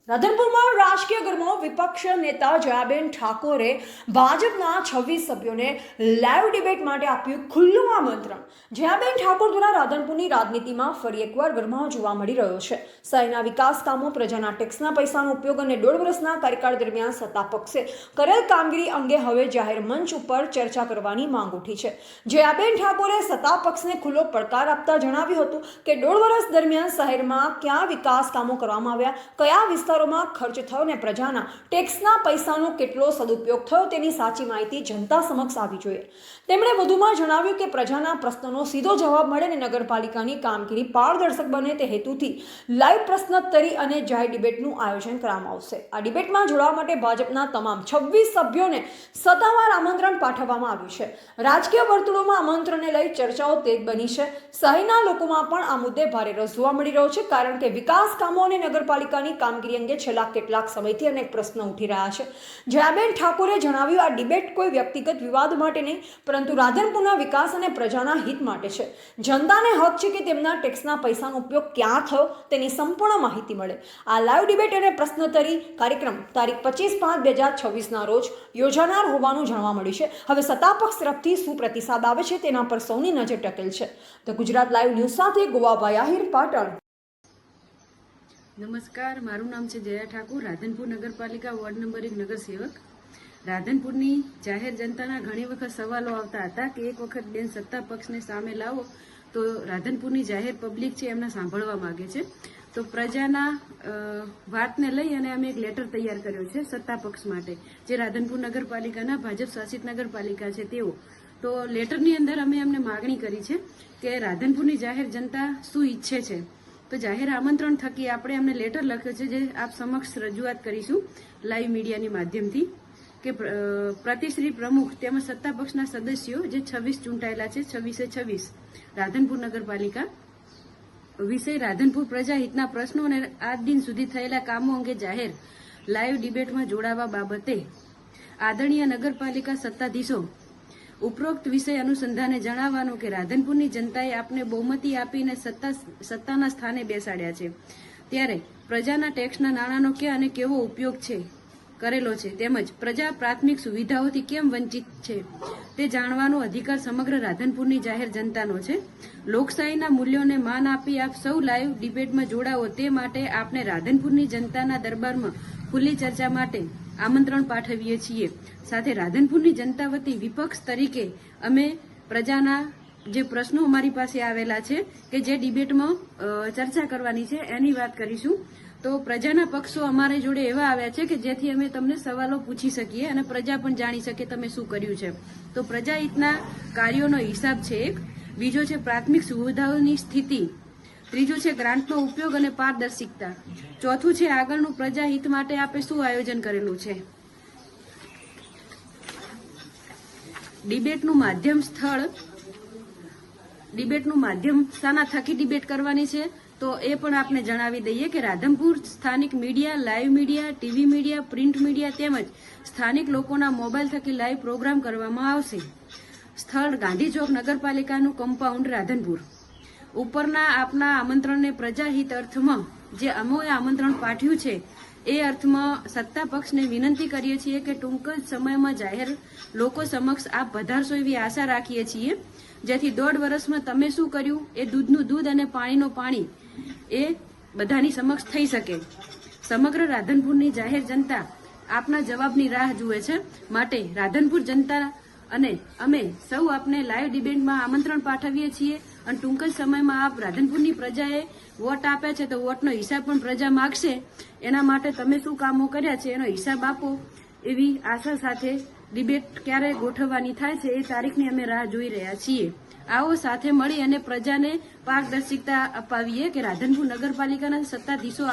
રાધનપુરમાં રાજકીય ગરમાવો વિપક્ષ નેતા જયાબેન ઠાકોરે ભાજપના 26 સભ્યોને લાઈવ ડિબેટ માટે આપ્યું ખુલ્લું આમંત્રણ। જયાબેન ઠાકોર દ્વારા રાધનપુરની રાજનીતિમાં ફરી એકવાર ગરમાવો જોવા મળી રહ્યો છે। શહેરના વિકાસ કામો, પ્રજાના ટેક્સના પૈસાનો ઉપયોગ અને 1.5 વર્ષના કાર્યકાળ દરમિયાન સત્તા પક્ષે કરેલ કામગીરી અંગે હવે જાહેર મંચ ઉપર ચર્ચા કરવાની માંગ ઉઠી છે। જયાબેન ઠાકોરે સત્તા પક્ષને ખુલ્લો પડકાર આપતા જણાવ્યું હતું કે 1.5 વર્ષ દરમિયાન શહેરમાં ક્યાં વિકાસ કામો કરવામાં આવ્યા, કયા વિસ્તાર ખર્ચ થયો અને પ્રજાના ટેક્સના પૈસાનો કેટલો સદુપયોગ થયો તેની સાચી માહિતી જનતા સમક્ષ આવવી જોઈએ। તેમણે વધુમાં જણાવ્યું કે પ્રજાના પ્રશ્નોનો સીધો જવાબ મળે અને નગરપાલિકાની કામગીરી પારદર્શક બને તે હેતુથી લાઈવ પ્રશ્નોત્તરી અને જાહેર ડિબેટનું આયોજન કરવામાં આવશે। આ ડિબેટમાં જોડાવા માટે ભાજપના તમામ 26 સભ્યોને સત્તાવાર આમંત્રણ પાઠવવામાં આવ્યું છે। રાજકીય વર્તુળોમાં આમંત્રણને લઈ ચર્ચાઓ તેજ બની છે। શહેરના લોકોમાં પણ આ મુદ્દે ભારે રસ જોવા મળી રહ્યો છે, કારણ કે વિકાસ કામો અને નગરપાલિકાની કામગીરી અંગે છેલ્લા કેટલાક સમયથી અનેક પ્રશ્નો ઉઠી રહ્યા છે। જયાબેન ઠાકોરે જણાવ્યું, આ ડિબેટ કોઈ વ્યક્તિગત વિવાદ માટે નહીં, પરંતુ રાધનપુરના વિકાસ અને પ્રજાના હિત માટે છે। જનતાને હક છે કે તેમના ટેક્સના પૈસાનો ઉપયોગ ક્યાં થયો તેની સંપૂર્ણ માહિતી મળે। આ લાઈવ ડિબેટ અને પ્રશ્નોત્તરી કાર્યક્રમ તારીખ 25/5/2026ના રોજ યોજાનાર હોવાનું જાણવા મળ્યું છે। હવે સત્તા પક્ષ તરફથી શું પ્રતિસાદ આવે છે તેના પર સૌની નજર ટકેલ છે। તો ગુજરાત લાઈવ ન્યૂઝ સાથે ગોવાભાઈ આહિર, પાટણ। નમસ્કાર, મારું નામ છે જયા ઠાકુર, રાધનપુર નગરપાલિકા વોર્ડ નંબર 1 નગર સેવક। રાધનપુરની જાહેર જનતાના ઘણી વખત સવાલો આવતા હતા કે એક વખત બેન સત્તા પક્ષને સામે લાવો તો રાધનપુરની જાહેર પબ્લિક છે એમને સાંભળવા માંગે છે। તો પ્રજાના વાતને લઈ અને અમે એક લેટર તૈયાર કર્યો છે સત્તા પક્ષ માટે, જે રાધનપુર નગરપાલિકાના ભાજપ શાસિત નગરપાલિકા છે તેઓ। તો લેટરની અંદર અમે એમને માગણી કરી છે કે રાધનપુરની જાહેર જનતા શું ઈચ્છે છે। તો જાહેર આમંત્રણ થકી આપણે એમને લેટર લખ્યો છે, જે આપ સમક્ષ રજૂઆત કરીશું લાઈવ મીડિયાની માધ્યમથી કે પ્રતિશ્રી પ્રમુખ તેમજ સત્તા પક્ષના સદસ્યો જે 26 ચૂંટાયેલા છે, 26/26 રાધનપુર નગરપાલિકા વિષય રાધનપુર પ્રજાહિતના પ્રશ્નો અને આજ દિન સુધી થયેલા કામો અંગે જાહેર લાઈવ ડિબેટમાં જોડાવા બાબતે આદરણીય નગરપાલિકા સત્તાધીશો ઉપરોક્ત વિષય અનુસંધાને જણાવવાનું કે રાધનપુરની જનતાએ આપને બહુમતી આપીને સત્તાના સ્થાને બેસાડ્યા છે, ત્યારે પ્રજાના ટેક્સના નાણાંનો ક્યાં અને કેવો ઉપયોગ કરેલો છે, તેમજ પ્રજા પ્રાથમિક સુવિધાઓથી કેમ વંચિત છે તે જાણવાનો અધિકાર સમગ્ર રાધનપુરની જાહેર જનતાનો છે। લોકશાહીના મૂલ્યોને માન આપી આપ સૌ લાઈવ ડિબેટમાં જોડાવો તે માટે આપને રાધનપુરની જનતાના દરબારમાં ખુલ્લી ચર્ચા માટે આમંત્રણ પાઠવીએ છીએ। સાથે રાધનપુરની જનતા વતી વિપક્ષ તરીકે અમે પ્રજાના જે પ્રશ્નો અમારી પાસે આવેલા છે કે જે ડિબેટમાં ચર્ચા કરવાની છે એની વાત કરીશું। તો પ્રજાના પક્ષો અમારી જોડે એવા આવ્યા છે કે જેથી અમે તમને સવાલો પૂછી શકીએ અને પ્રજા પણ જાણી શકે તમે શું કર્યું છે। તો પ્રજાહિતના કાર્યોનો હિસાબ છે એક, બીજો છે પ્રાથમિક સુવિધાઓની સ્થિતિ, ત્રીજું છે ગ્રાન્ટનો ઉપયોગ અને પારદર્શિકતા, ચોથું છે આગળનું પ્રજાહિત માટે આપે શું આયોજન કરેલું છે। ડિબેટનું માધ્યમ શાના થકી ડિબેટ કરવાની છે તો એ પણ આપને જણાવી દઈએ કે રાધનપુર સ્થાનિક media, live media, TV media, print media તેમજ સ્થાનિક લોકોના મોબાઈલ થકી લાઈવ પ્રોગ્રામ કરવામાં આવશે। સ્થળ ગાંધી ચોક, નગરપાલિકાનું કમ્પાઉન્ડ, રાધનપુર। ઉપરના આપના આમંત્રણને પ્રજાહિત અર્થમાં જે અમોએ આમંત્રણ પાઠવ્યું છે એ અર્થમાં સત્તા પક્ષને વિનંતી કરીએ છીએ કે ટૂંક જ સમયમાં જાહેર લોકો સમક્ષ આપ પધારશો એવી આશા રાખીએ છીએ, જેથી 1.5 વર્ષમાં તમે શું કર્યું એ દૂધનું દૂધ અને પાણીનું પાણી એ બધાની સમક્ષ થઈ શકે। સમગ્ર રાધનપુરની જાહેર જનતા આપના જવાબની રાહ જુએ છે, માટે રાધનપુર જનતા અને અમે સૌ આપને લાઈવ ડિબેટમાં આમંત્રણ પાઠવીએ છીએ અને ટૂંક જ સમયમાં આપ રાધનપુરની પ્રજાએ વોટ આપ્યા છે તો વોટનો હિસાબ પણ પ્રજા માગશે। એના માટે તમે શું કામો કર્યા છે એનો હિસાબ આપો એવી આશા સાથે ડિબેટ ક્યારે ગોઠવવાની થાય છે એ તારીખની અમે રાહ જોઈ રહ્યા છીએ। આવો સાથે મળી અને પ્રજાને પારદર્શિકતા અપાવીએ કે રાધનપુર નગરપાલિકાના સત્તાધીશો